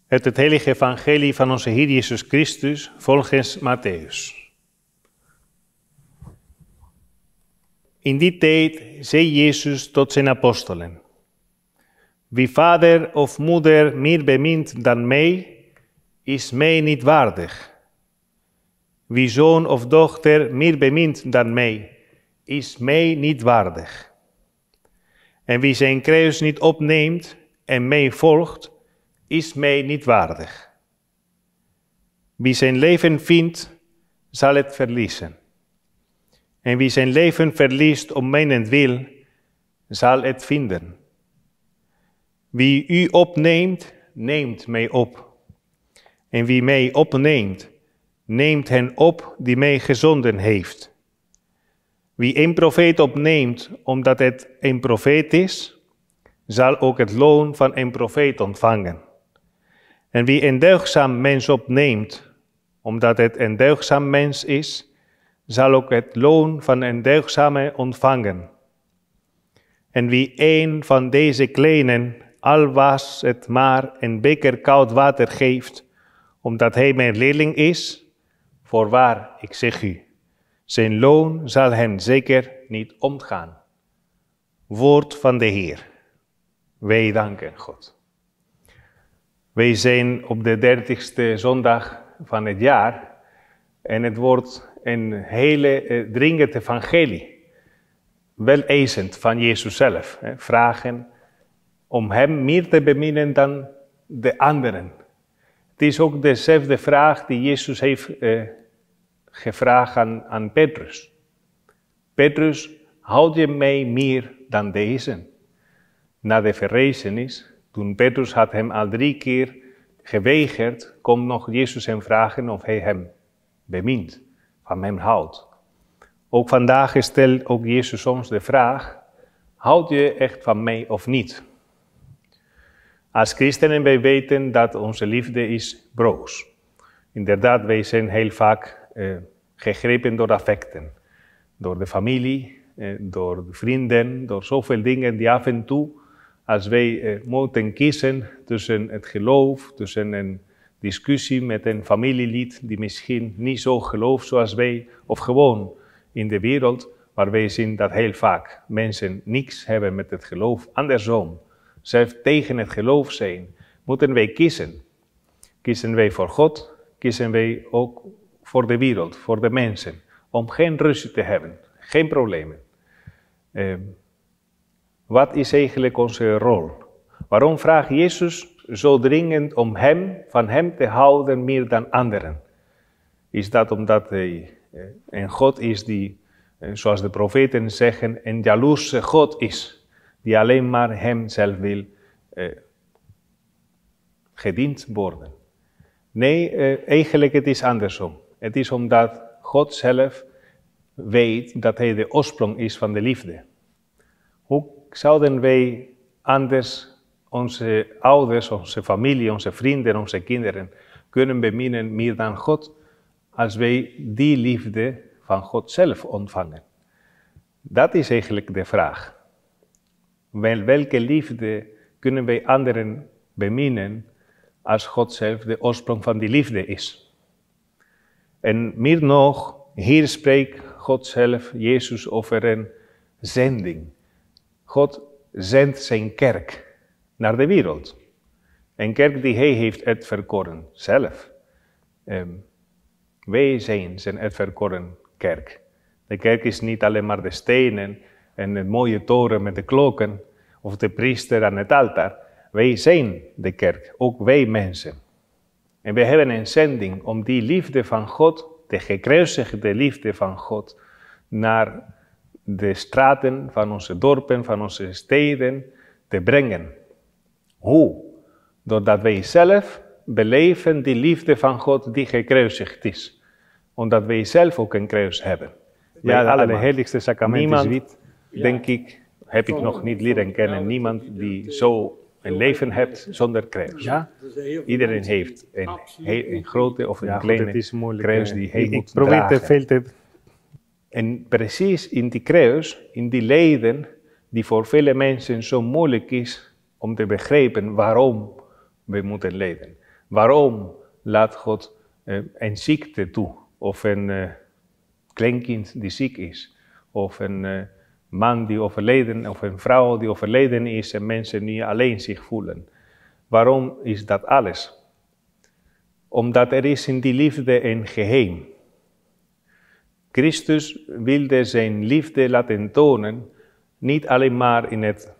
Uit het heilige evangelie van onze Heer Jezus Christus volgens Matthäus. In die tijd zei Jezus tot zijn apostelen: Wie vader of moeder meer bemint dan mij, is mij niet waardig. Wie zoon of dochter meer bemint dan mij, is mij niet waardig. En wie zijn kruis niet opneemt en mij volgt, is mij niet waardig. Wie zijn leven vindt, zal het verliezen. En wie zijn leven verliest om mijnentwil, zal het vinden. Wie u opneemt, neemt mij op. En wie mij opneemt, neemt hen op die mij gezonden heeft. Wie een profeet opneemt, omdat het een profeet is, zal ook het loon van een profeet ontvangen. En wie een deugdzaam mens opneemt, omdat het een deugdzaam mens is, zal ook het loon van een deugdzame ontvangen. En wie een van deze kleinen, al was het maar een beker koud water geeft, omdat hij mijn leerling is, voorwaar, ik zeg u, zijn loon zal hem zeker niet ontgaan. Woord van de Heer. Wij danken God. Wij zijn op de 30ste zondag van het jaar en het wordt een hele dringend evangelie. Wel eisend van Jezus zelf. Vragen om hem meer te beminnen dan de anderen. Het is ook dezelfde vraag die Jezus heeft gevraagd aan Petrus. Petrus, houd je mij meer dan deze? Na de verrijzenis, toen Petrus had hem al 3 keer geweigerd, komt nog Jezus hem vragen of hij hem bemint, van hem houdt. Ook vandaag stelt ook Jezus soms de vraag, houd je echt van mij of niet? Als christenen wij weten dat onze liefde is broos. Inderdaad, wij zijn heel vaak gegrepen door affecten. Door de familie, door de vrienden, door zoveel dingen die af en toe, als wij moeten kiezen tussen het geloof, tussen een discussie met een familielid die misschien niet zo gelooft zoals wij, of gewoon in de wereld, waar wij zien dat heel vaak mensen niks hebben met het geloof, andersom, zelf tegen het geloof zijn, moeten wij kiezen. Kiezen wij voor God, kiezen wij ook voor de wereld, voor de mensen, om geen ruzie te hebben, geen problemen. Wat is eigenlijk onze rol? Waarom vraagt Jezus zo dringend om van hem te houden meer dan anderen? Is dat omdat hij een God is die, zoals de profeten zeggen, een jaloerse God is, die alleen maar hem zelf wil gediend worden? Nee, eigenlijk het is andersom. Het is omdat God zelf weet dat hij de oorsprong is van de liefde. Hoe zouden wij anders onze ouders, onze familie, onze vrienden, onze kinderen kunnen beminnen meer dan God, als wij die liefde van God zelf ontvangen? Dat is eigenlijk de vraag. Welke liefde kunnen wij anderen beminnen als God zelf de oorsprong van die liefde is? En meer nog, hier spreekt God zelf, Jezus, over een zending. God zendt zijn kerk naar de wereld. Een kerk die hij heeft uitverkoren, zelf. Wij zijn zijn uitverkoren kerk. De kerk is niet alleen maar de stenen en de mooie toren met de klokken, of de priester aan het altaar. Wij zijn de kerk, ook wij mensen. En wij hebben een zending om die liefde van God, de gekruisigde liefde van God, naar de straten van onze dorpen, van onze steden te brengen. Hoe? Doordat wij zelf beleven die liefde van God die gekruisigd is. Omdat wij zelf ook een kruis hebben. Ja, het allerheiligste sacrament is wit, denk ik, heb ik nog niet leren kennen. Niemand die zo een leven heeft zonder kruis. Ja? Iedereen heeft een grote of een kleine kruis die hij moet dragen. En precies in die kruis, in die lijden, die voor vele mensen zo moeilijk is om te begrijpen waarom we moeten lijden. Waarom laat God een ziekte toe? Of een kleinkind die ziek is? Of een man die overleden, of een vrouw die overleden is en mensen die alleen zich voelen? Waarom is dat alles? Omdat er is in die liefde een geheim. Christus wilde zijn liefde laten tonen, niet alleen maar in het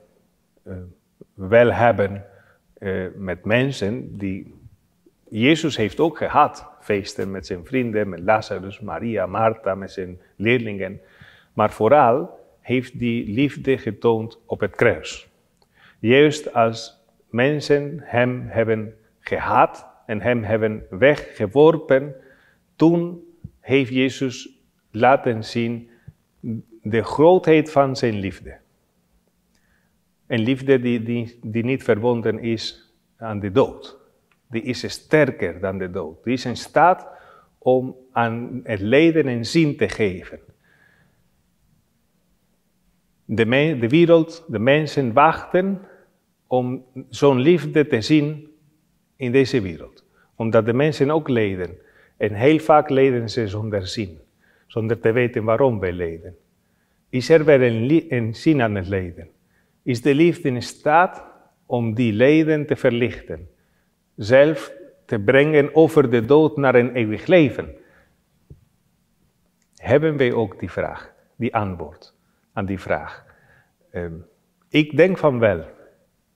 welhebben met mensen. Jezus heeft ook gehad feesten met zijn vrienden, met Lazarus, Maria, Martha, met zijn leerlingen. Maar vooral heeft die liefde getoond op het kruis. Juist als mensen hem hebben gehaat en hem hebben weggeworpen, toen heeft Jezus laten zien de grootheid van zijn liefde. Een liefde die niet verbonden is aan de dood. Die is sterker dan de dood. Die is in staat om aan het lijden een zin te geven. De wereld, de mensen wachten om zo'n liefde te zien in deze wereld. Omdat de mensen ook lijden. En heel vaak lijden ze zonder zin. Zonder te weten waarom wij lijden. Is er weer een zin aan het lijden? Is de liefde in staat om die lijden te verlichten? Zelf te brengen over de dood naar een eeuwig leven? Hebben wij ook die vraag, die antwoord aan die vraag? Ik denk van wel.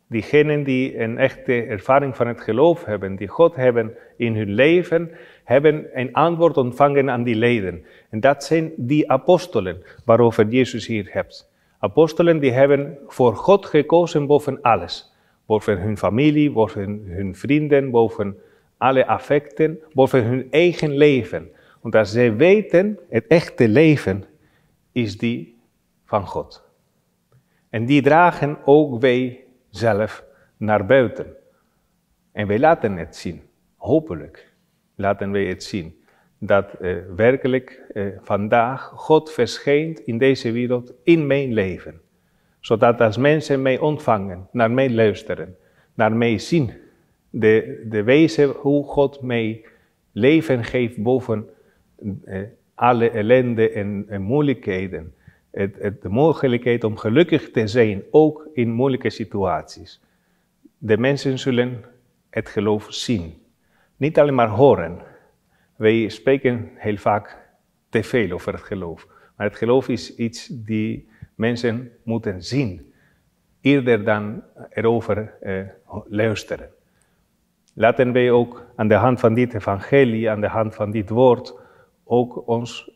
Diegenen die een echte ervaring van het geloof hebben, die God hebben in hun leven, hebben een antwoord ontvangen aan die lijden. En dat zijn die apostelen waarover Jezus hier hebt. Apostelen die hebben voor God gekozen boven alles. Boven hun familie, boven hun vrienden, boven alle affecten, boven hun eigen leven. Want zij weten, het echte leven is die van God. En die dragen ook wij zelf naar buiten. En wij laten het zien, hopelijk laten wij het zien, dat werkelijk vandaag God verschijnt in deze wereld in mijn leven. Zodat als mensen mij ontvangen, naar mij luisteren, naar mij zien, de wijze hoe God mij leven geeft boven alle ellende en moeilijkheden. De mogelijkheid om gelukkig te zijn, ook in moeilijke situaties. De mensen zullen het geloof zien. Niet alleen maar horen. Wij spreken heel vaak te veel over het geloof. Maar het geloof is iets die mensen moeten zien. Eerder dan erover luisteren. Laten wij ook aan de hand van dit evangelie, aan de hand van dit woord, ook ons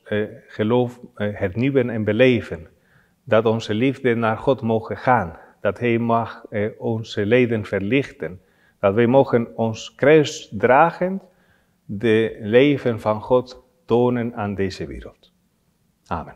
geloof hernieuwen en beleven. Dat onze liefde naar God mogen gaan. Dat Hij mag onze lijden verlichten. Dat wij mogen ons kruis dragen, de leven van God tonen aan deze wereld. Amen.